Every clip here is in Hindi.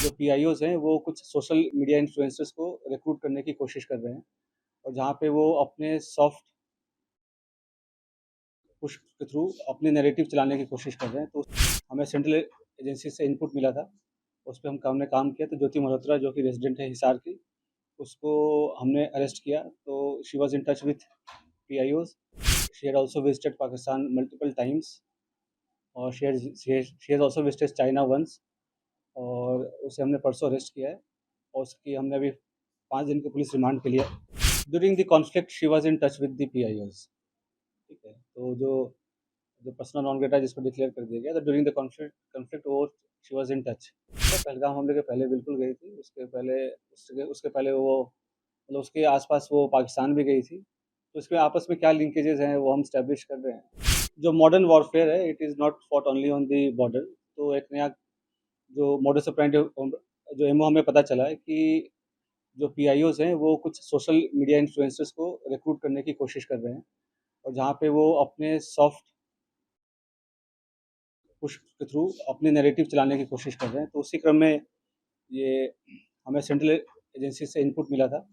जो पीआईओज़ हैं वो कुछ सोशल मीडिया इन्फ्लुएंसर्स को रिक्रूट करने की कोशिश कर रहे हैं और जहाँ पे वो अपने सॉफ्ट पुश के थ्रू अपने नैरेटिव चलाने की कोशिश कर रहे हैं। तो हमें सेंट्रल एजेंसी से इनपुट मिला था, उस पे हमने काम किया। तो ज्योति मल्होत्रा जो कि रेज़िडेंट है हिसार की, उसको हमने अरेस्ट किया। तो she was in touch with PIOs. She had also visited Pakistan multiple times और she has also visited China once और उसे हमने परसों अरेस्ट किया है और उसकी हमने अभी 5 दिन की पुलिस रिमांड पे लिया। During the conflict she was in touch with the PIOs. ठीक है? तो जो जो पर्सनल नॉन ग्रेटा जिसको डिक्लेयर कर दिया गया, तो ड्यूरिंग द कॉन्फ्लिक्ट कॉन्फ्लिक्ट वो शी वाज़ इन टच। तो पहलगाम हमले के पहले बिल्कुल गई थी। उसके पहले वो मतलब उसके आस-पास वो पाकिस्तान भी गई थी। तो इसमें आपस में क्या लिंकेजेज़ हैं वो हम एस्टेब्लिश कर रहे हैं। जो मॉडर्न वॉरफेयर है, it is not fought only on the border. तो एक नया जो मोडस ऑपरेंडी जो एमओ हमें पता चला है कि जो पीआईओज़ हैं वो कुछ सोशल मीडिया इन्फ्लुएंसर्स को रिक्रूट करने की कोशिश कर रहे हैं और जहाँ पे वो अपने सॉफ्ट पुश के थ्रू अपने नैरेटिव चलाने की कोशिश कर रहे हैं। तो उसी क्रम में ये हमें सेंट्रल एजेंसी से इनपुट मिला था,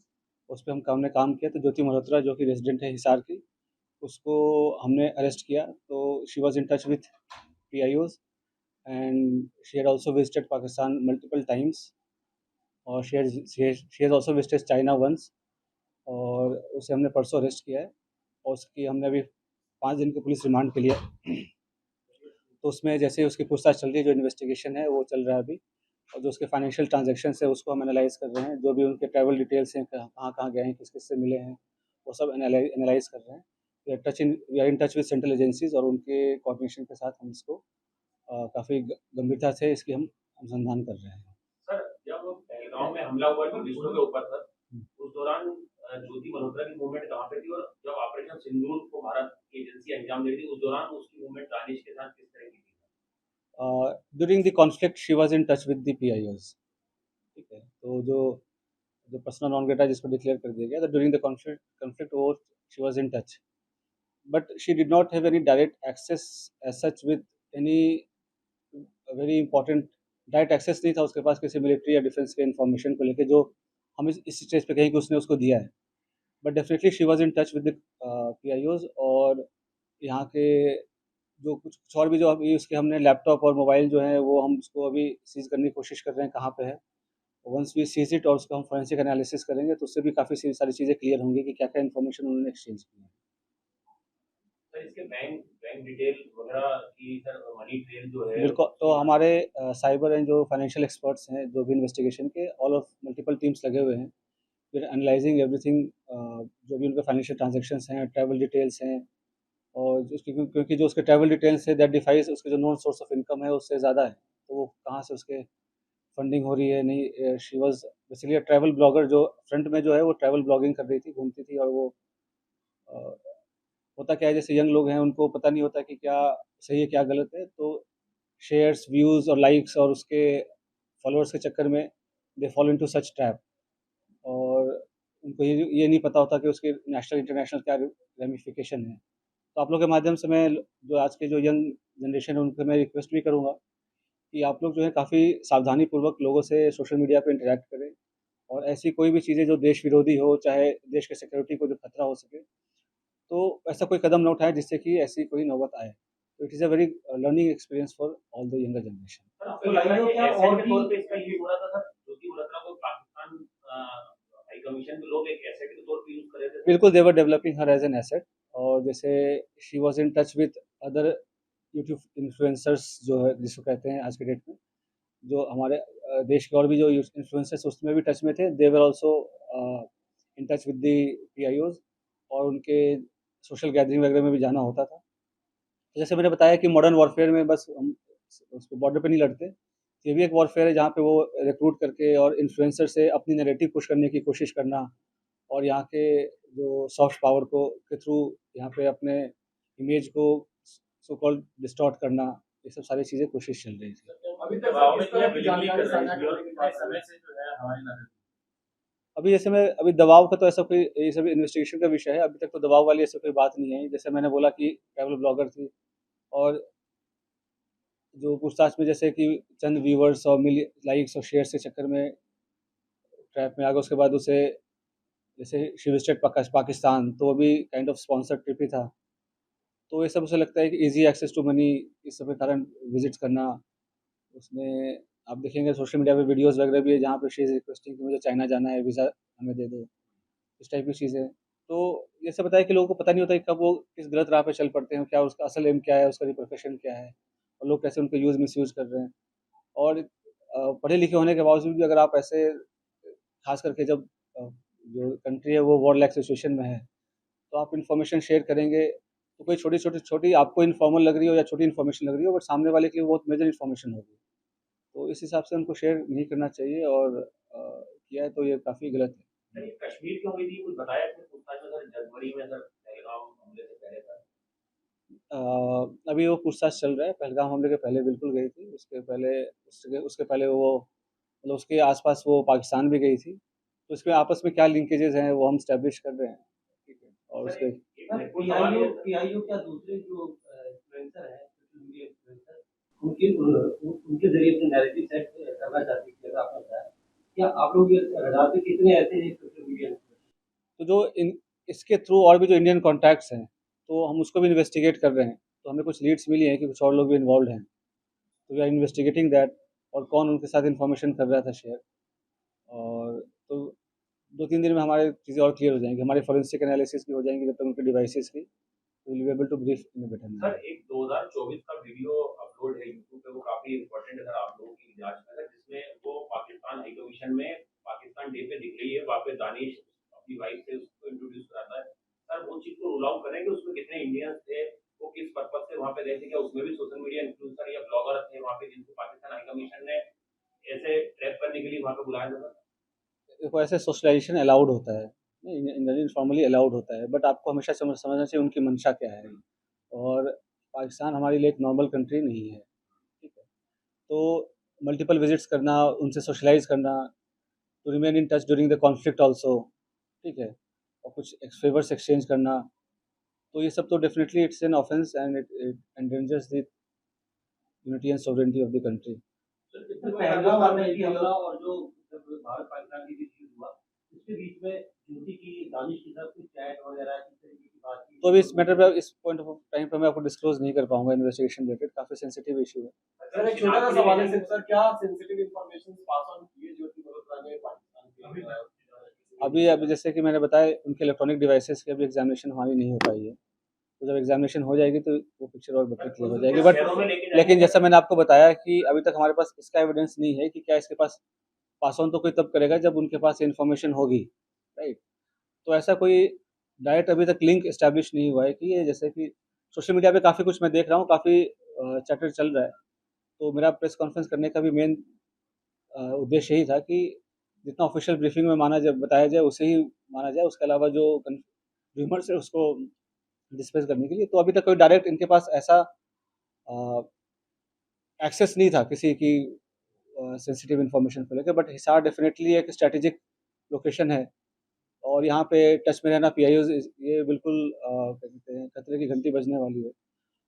उस पे हमने काम किया। तो ज्योति मल्होत्रा जो कि रेज़िडेंट है हिसार की, उसको हमने अरेस्ट किया। तो she was in touch with PIOs and she had also visited Pakistan multiple times और she has also visited China once और उसे हमने परसों अरेस्ट किया है और उसकी हमने अभी 5 दिन की पुलिस रिमांड पे लिया। तो उसमें जैसे उसकी पूछताछ चल रही है, जो इन्वेस्टिगेशन है वो चल रहा है अभी और जो उसके फाइनेंशियल ट्रांज़ैक्शंस है उसको हम एनालाइज़ कर रहे हैं। जो भी उनके ट्रैवल डिटेल्स हैं, कहाँ-कहाँ गए हैं, किस-किस से मिले हैं, वो सब एनालाइज़ कर रहे हैं। We are in touch with central agencies और उनके कोऑर्डिनेशन के साथ हम इसको काफ़ी गंभीरता से इसकी हम अनुसंधान कर रहे हैं। सर, जब पहलगाम में हमला हुआ टूरिस्टों के ऊपर सर, उस दौरान ज्योति मल्होत्रा की मूवमेंट कहाँ पे थी और जब ऑपरेशन सिंदूर को भारत की एजेंसी अंजाम दे रही थी, उस दौरान उसकी मूवमेंट दानिश के साथ किस तरह की थी? During the conflict she was in touch with the PIOs. ठीक है? तो जो जो पर्सनल नॉन ग्रेटा जिसको डिक्लेयर कर दिया गया, तो ड्यूरिंग द कॉन्फ्लिक्ट वो she was in touch. But she did not have any direct access as such with any very important direct access नहीं था उसके पास किसी मिलिट्री या डिफेंस के इन्फॉर्मेशन को लेके, जो हम इस स्टेज पे कहें कि उसने उसको दिया है। But definitely she was in touch with the PIOs और यहाँ के जो कुछ और भी जो अभी उसके हमने लैपटॉप और मोबाइल जो है वो हम उसको अभी सीज़ करने की कोशिश कर रहे हैं कहाँ पे है। वंस वी सीज़ इट और उसका हम फोरेंसिक एनालिसिस करेंगे तो उससे भी काफ़ी सारी चीज़ें क्लियर होंगी कि क्या-क्या इन्फॉर्मेशन उन्होंने एक्सचेंज की है। सर, इसके बैंक बैंक डिटेल वगैरह की सर मनी ट्रेल जो है बिल्कुल, तो उसकी हमारे साइबर एंड जो फाइनेंशियल एक्सपर्ट्स हैं, जो भी इन्वेस्टिगेशन के ऑल ऑफ मल्टीपल टीम्स लगे हुए हैं। वी आर एनालाइज़िंग एवरीथिंग, जो भी उनके फाइनेंशियल ट्रांज़ैक्शंस हैं, ट्रैवल डिटेल्स हैं और जो उसकी क्योंकि जो उसके ट्रैवल डिटेल्स है दैट डिफाइज़ उसके जो नोन सोर्स ऑफ इनकम है उससे ज़्यादा है। तो वो कहाँ से उसके फंडिंग हो रही है, नहीं she was basically a travel blogger, जो फ्रंट में जो है वो ट्रैवल ब्लॉगिंग कर रही थी, घूमती थी और वो अ, होता क्या है जैसे यंग लोग हैं उनको पता नहीं होता कि क्या सही है, क्या गलत है। तो शेयर्स, व्यूज़ और लाइक्स और उसके फॉलोअर्स के चक्कर में they fall into such trap और उनको ये नहीं पता होता कि उसके नेशनल इंटरनेशनल क्या रेमिफिकेशन है। तो आप लोग के माध्यम से मैं जो आज के जो यंग जनरेशन है उनसे मैं रिक्वेस्ट भी करूँगा कि आप लोग जो है काफ़ी सावधानीपूर्वक लोगों से सोशल मीडिया पे इंटरैक्ट करें और ऐसी कोई भी चीज़ें जो देश विरोधी हो, चाहे देश के सिक्योरिटी को जो खतरा हो सके, तो ऐसा कोई कदम ना उठाएँ जिससे कि ऐसी कोई नौबत आए। तो it is a very learning experience for all the younger generation. Sir, आपको लग रहा है कि एसेट के तौर पे इसका यूज़ हो रहा था सर? ज्योति मल्होत्रा को पाकिस्तान हाई कमीशन के लोग एक एसेट के तौर पे यूज़ कर रहे थे सर? बिल्कुल, they were developing her as an asset और जैसे she was in touch with other YouTube influencers जो है जिसको कहते हैं आज के डेट में, जो हमारे देश के और भी जो इन्फ्लुएंसर्स उसमें भी टच में थे, they were also in touch with the PIOs और उनके सोशल गैदरिंग वगैरह में भी जाना होता था। तो जैसे मैंने बताया कि मॉडर्न वॉरफेयर में बस हम उसपे बॉर्डर पे नहीं लड़ते। ये भी एक वॉरफेयर है जहाँ पे वो रिक्रूट करके और इन्फ्लुएंसर से अपनी नैरेटिव पुश करने की कोशिश करना और यहाँ के जो सॉफ्ट पावर को के थ्रू यहाँ पे अपने इमेज को सो कॉल्ड डिस्टॉर्ट करना, ये सब सारी चीज़ें कोशिश चल रही थी। अभी तक दबाव में किया विलिंगली कर रही थी और कितने समय से जो है हमारी नजर अभी जैसे मैं अभी दबाव का तो ऐसा कोई ये सब इन्वेस्टिगेशन का विषय है, अभी तक तो दबाव वाली ऐसी कोई बात नहीं है। जैसे मैंने बोला कि ट्रैवल ब्लॉगर थी और जो पूछताछ में जैसे कि चंद व्यूअर्स और लाइक्स और शेयर्स के चक्कर में ट्रैप में आ गया, उसके बाद उसे जैसे शी विजिटेड पाकिस्तान, तो वो भी काइंड ऑफ स्पॉन्सर्ड ट्रिप ही था। तो ये सब उसे लगता है कि ईज़ी एक्सेस टू मनी इस सब के कारण विज़िट्स करना। उसने आप देखेंगे सोशल मीडिया पे वीडियोज़ वगैरह भी है जहाँ पे शी इज़ रिक्वेस्टिंग कि मुझे चाइना जाना है, वीज़ा हमें दे दो, इस टाइप की चीज़ें। तो ये सब बताया कि लोगों को पता नहीं होता कि कब वो किस गलत राह पे चल पड़ते हैं, क्या उसका असल एम क्या है, उसका प्रोफेशन क्या है, और लोग कैसे उनका मिसयूज़ कर रहे हैं। और पढ़े लिखे होने के बावजूद भी अगर आप ऐसे ख़ास करके जब जो कंट्री है वो वॉर लाइक सिचुएशन में है, तो आप इन्फॉर्मेशन शेयर करेंगे, तो कोई छोटी आपको इन्फॉर्मल लग रही हो या छोटी इन्फॉर्मेशन लग रही हो, बट सामने वाले के लिए बहुत मेजर इन्फॉर्मेशन होगी। तो इस हिसाब से उनको शेयर नहीं करना चाहिए, और किया है तो ये काफ़ी गलत है। सर ये कश्मीर क्यों गई थी? कुछ बताया इसमें पूछताछ में? सर जनवरी में सर पहलगाम हमले से पहले सर। अ, अभी वो पूछताछ चल रहा है, पहलगाम हमले के पहले बिल्कुल गई थी, उसके पहले वो मतलब उसके आस-पास वो पाकिस्तान भी गई थी। तो इसमें आपस में क्या लिंकेजेज़ हैं वो हम एस्टेब्लिश कर रहे हैं, ठीक है? और सर उसके एक महत्वपूर्ण सवाल ये है सर। पीआईओ क्या दूसरे जो इन्फ्लुएंसर हैं, सोशल मीडिया इन्फ्लुएंसर, उनके ज़रिए अपने नैरेटिव सेट करना चाहती थी, अगर आपने बताया। क्या आप लोग ये रडार पे कितने ऐसे हैं सोशल मीडिया इन्फ्लुएंसर? तो जो इन इसके थ्रू और भी जो इंडियन कॉन्टैक्ट्स हैं, तो हम उसको भी इन्वेस्टिगेट कर रहे हैं। तो हमें कुछ लीड्स मिली हैं कि कुछ और लोग भी इन्वॉल्व्ड हैं। तो वी आर इन्वेस्टिगेटिंग दैट, और कौन उनके साथ इन्फॉर्मेशन कर रहा था शेयर। और तो 2-3 दिन में हमारी चीज़ें और क्लियर हो जाएँगी। हमारी फोरेंसिक एनालिसिस भी हो जाएँगी जब तक उनके डिवाइसेज़ की। तो will be able to brief in a better sir manner. एक 2024 का वीडियो अपलोड है यूट्यूब पे, वो काफी इम्पोर्टेंट है सर आप लोगों की जांच में, सर जिसमें वो पाकिस्तान हाई कमीशन में पाकिस्तान डे पे दिख रही है, वहाँ पे दानिश अपनी वाइफ से उसको इंट्रोड्यूस कराता है। सर वो चीज को रूल आउट करें कि उसमें कितने इंडियंस थे, वो किस पर्पज से वहाँ पे गए थे, क्या उसमें भी सोशल मीडिया इन्फ्लुएंसर या ब्लॉगर थे वहाँ पे जिनको पाकिस्तान हाई कमीशन ने ऐसे ट्रैप करने के लिए वहाँ पे बुलाया था सर? देखो, ऐसे सोशलाइज़ेशन अलाउड होता है, नहीं इनफॉर्मली अलाउड होता है, बट आपको हमेशा समझना चाहिए उनकी मंशा क्या है। और पाकिस्तान हमारे लिए एक नॉर्मल कंट्री नहीं है, ठीक है? तो मल्टीपल विज़िट्स करना, उनसे सोशलाइज़ करना, to remain in touch during the conflict also, ठीक है? और कुछ फेवर्स एक्सचेंज करना, तो ये सब तो definitely it's an offence, and it it endangers the unity and sovereignty of the country. Sir इससे पहलगाम आतंकी हमला और जो जब भारत पाकिस्तान के बीच युद्ध हुआ, उसके बीच में ज्योति की दानिश के साथ कुछ चैट वगैरह किस तरीके की बातचीत तो अभी इस मैटर पे, इस पॉइंट ऑफ टाइम पे मैं आपको डिस्क्लोज़ नहीं कर पाऊँगा, इन्वेस्टिगेशन रिलेटेड काफ़ी सेंसिटिव इश्यू है। सर एक छोटा सा सवाल है सर, क्या सेंसिटिव इंफॉर्मेशन पास ऑन किए ज्योति मल्होत्रा ने पाकिस्तान के अभी जैसे कि मैंने बताया, उनके इलेक्ट्रॉनिक डिवाइसेज़ की अभी एग्ज़ामिनेशन हमारी नहीं हो पाई है। तो जब एग्ज़ामिनेशन हो जाएगी तो वो पिक्चर और बेटर क्लियर हो जाएगी। शहरों में लेके बट जाएंगे लेकिन जैसा मैंने आपको बताया कि अभी तक हमारे पास इसका एविडेंस नहीं है कि क्या इसके पास पास ऑन तो कोई तब करेगा जब उनके पास इन्फॉर्मेशन होगी, राइट? तो ऐसा कोई डायरेक्ट अभी तक लिंक एस्टैब्लिश नहीं हुआ है कि ये, जैसे कि सोशल मीडिया पे काफ़ी कुछ मैं देख रहा हूँ, काफ़ी चैटर चल रहा है। तो मेरा प्रेस कॉन्फ्रेंस करने का भी मेन उद्देश्य यही था कि जितना ऑफ़िशियल ब्रीफिंग में बताया जाए उसे ही माना जाए, उसके अलावा जो र्यूमर्स है उसको डिस्पेस करने के लिए। तो अभी तक कोई डायरेक्ट इनके पास ऐसा अ, एक्सेस नहीं था किसी की सेंसिटिव इन्फॉर्मेशन को लेके, बट हिसार डेफ़िनेटली एक स्ट्रैटेजिक लोकेशन है, और यहाँ पे टच में रहना पीआईओज़ ये बिल्कुल क्या कहते हैं, खतरे की घंटी बजने वाली है।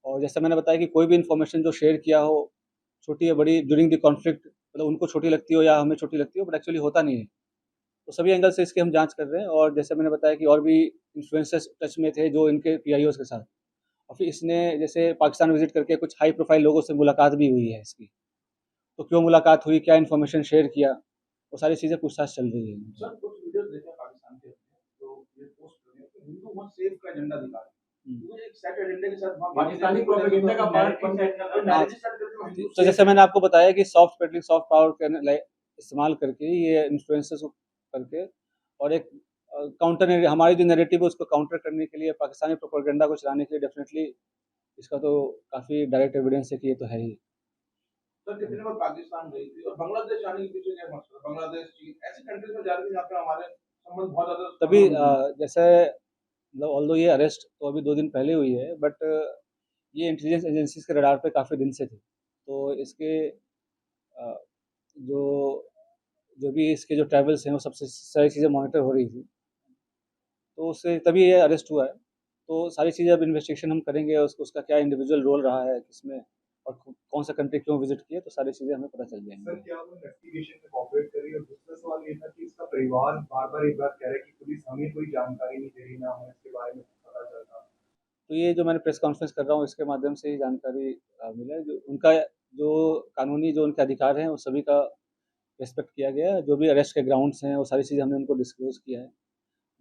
और जैसा मैंने बताया कि कोई भी इन्फॉर्मेशन जो शेयर किया हो, छोटी या बड़ी ड्यूरिंग द कॉन्फ्लिक्ट, मतलब उनको छोटी लगती हो या हमें छोटी लगती हो, बट एक्चुअली होता नहीं है। तो सभी एंगल से इसकी हम जाँच कर रहे हैं, और जैसे मैंने बताया कि और भी इन्फ्लुएंसर्स टच में थे जो इनके पीआईओज़ के साथ। और फिर इसने जैसे पाकिस्तान विज़िट करके कुछ हाई प्रोफ़ाइल लोगों से मुलाकात भी हुई है इसकी। तो क्यों मुलाकात हुई, क्या इन्फॉर्मेशन शेयर किया, वो सारी चीज़ें पूछताछ चल रही है। सर कुछ वीडियोस देखे पाकिस्तान के, तो ये पोस्ट कर रहे हैं कि हिंदू मत सेव का एजेंडा दिखा रहे हैं। तो एक सेट एजेंडे के साथ पाकिस्तानी प्रोपेगेंडा का पार्ट बन गया, नैरेटिव सेट करके हिंदू तो जैसे मैंने आपको बताया कि सॉफ्ट पावर का इस्तेमाल करके ये इन्फ्लुएंसर्स को करके, और एक काउंटर हमारी जो नैरेटिव है उसको काउंटर करने के लिए, पाकिस्तानी प्रोपेगेंडा को चलाने के लिए, डेफिनेटली इसका तो काफ़ी डायरेक्ट एविडेंस है कि ये तो है ही। सर कितने बार पाकिस्तान गई थी और बांग्लादेश जाने के पीछे क्या मकसद है? बांग्लादेश, चीन ऐसी कंट्रीज में जा रही थी जहाँ पे हमारे संबंध बहुत ज्यादा तभी जैसे मतलब ऑल्दो ये अरेस्ट तो अभी 2 दिन पहले हुई है, बट ये इंटेलिजेंस एजेंसीज़ के रडार पे काफ़ी दिन से थी। तो इसके अ, जो जो भी इसके जो ट्रैवल्स हैं वो सबसे सारी चीज़ें मॉनिटर हो रही थी। तो उससे तभी ये अरेस्ट हुआ है। तो सारी चीज़ें अब इन्वेस्टिगेशन हम करेंगे, उसका क्या इंडिविजुअल रोल रहा है किसमें, और कौन सा कंट्री क्यों विजिट किया, तो सारी चीज़ें हमें पता चल सर जाएंगी। क्या वो इन्वेस्टिगेशन में कोऑपरेट कर रही है? और दूसरा सवाल ये था कि इसका परिवार बार-बार एक बात कह रहा है कि पुलिस हमें कोई जानकारी नहीं दे रही, ना हमें इसके बारे में पता चलता। तो ये जो मैंने प्रेस कॉन्फ्रेंस कर रहा हूँ, इसके माध्यम से ही जानकारी मिला है। जो उनका जो कानूनी जो उनके अधिकार हैं, वो सभी का रिस्पेक्ट किया गया है। जो भी अरेस्ट के ग्राउंड्स हैं, वो सारी चीज़ें हमने उनको डिस्क्लोज़ किया है।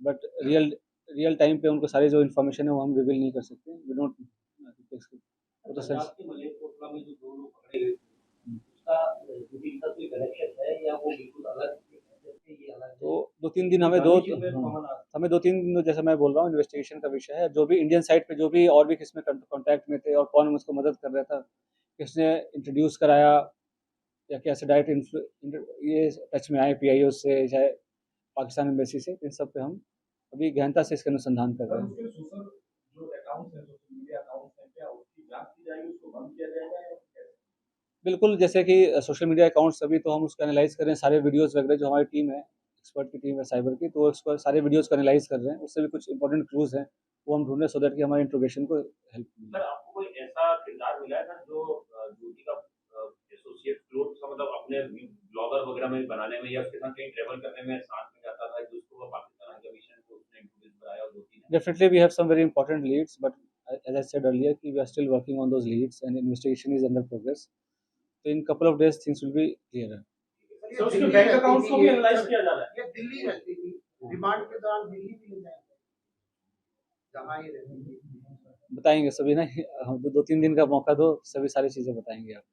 बट रियल रियल टाइम पे उनको सारी जो इन्फॉर्मेशन है, वो हम रिवील नहीं कर सकते। वी डोंट वो तो पंजाब सेंस के मलेरकोटला में जो 2 लोग पकड़े गए थे, हुँ। उसका शूटिंग का कोई कनेक्शन है या वो बिल्कुल अलग है? जैसे ये अलग है। तो 2-3 दिन हमें 2 दानिश में कॉमन हाँ, हमें 2-3 दिन जैसे मैं बोल रहा हूँ, इन्वेस्टिगेशन का विषय है। जो भी इंडियन साइड पे जो भी और भी किसमें कॉन्टैक्ट में थे और कौन उसको मदद कर रहा था, किसने इंट्रोड्यूस कराया या कैसे डायरेक्ट ये टच में आए पीआईओ से, चाहे पाकिस्तान एम्बेसी से, इन सब पे हम अभी गहनता से इसका अनुसंधान कर रहे हैं। उसके सोशल जो अकाउंट्स हैं, सोशल मीडिया अकाउंट्स हैं, क्या उसकी जाँच की जाएगी, उसको बंद किया जाएगा या कैसे? बिल्कुल, जैसे कि सोशल मीडिया अकाउंट्स अभी तो हम उसको एनालाइज़ कर रहे हैं, सारे वीडियोज़ वगैरह जो हमारी टीम है, एक्सपर्ट की टीम है साइबर की, तो उसको सारे वीडियोज़ को एनालाइज़ कर रहे हैं। उससे भी कुछ इंपॉर्टेंट क्लूज़ हैं, वो हम ढूँढ रहे हैं सो दैट कि हमारे इंट्रोगेशन को हेल्प मिले। सर आपको कोई ऐसा किरदार मिला है सर जो ज्योति का एसोसिएट क्लोज सा मतलब अपने ब्लॉगर वगैरह में बनाने में या उसके साथ कहीं ट्रैवल करने में साथ में जाता था जिसको वो पाकिस्तान हाई कमीशन को उसने इंट्रोड्यूस कराया और ज्योति ने Definitely, we have some very important leads, but as I said earlier, कि we are still working on those leads and investigation is under progress. So in couple of days, things will be clearer. Sir उसके बैंक अकाउंट्स को भी एनालाइज किया जा रहा है। ये दिल्ली रहती थी, रिमांड के दौरान दिल्ली भी ले जाएंगे, जहाँ ये रहती थी। बताएंगे सभी ना, 2-3 दिन का मौका दो, सभी सारी चीज़ें बताएंगे आप।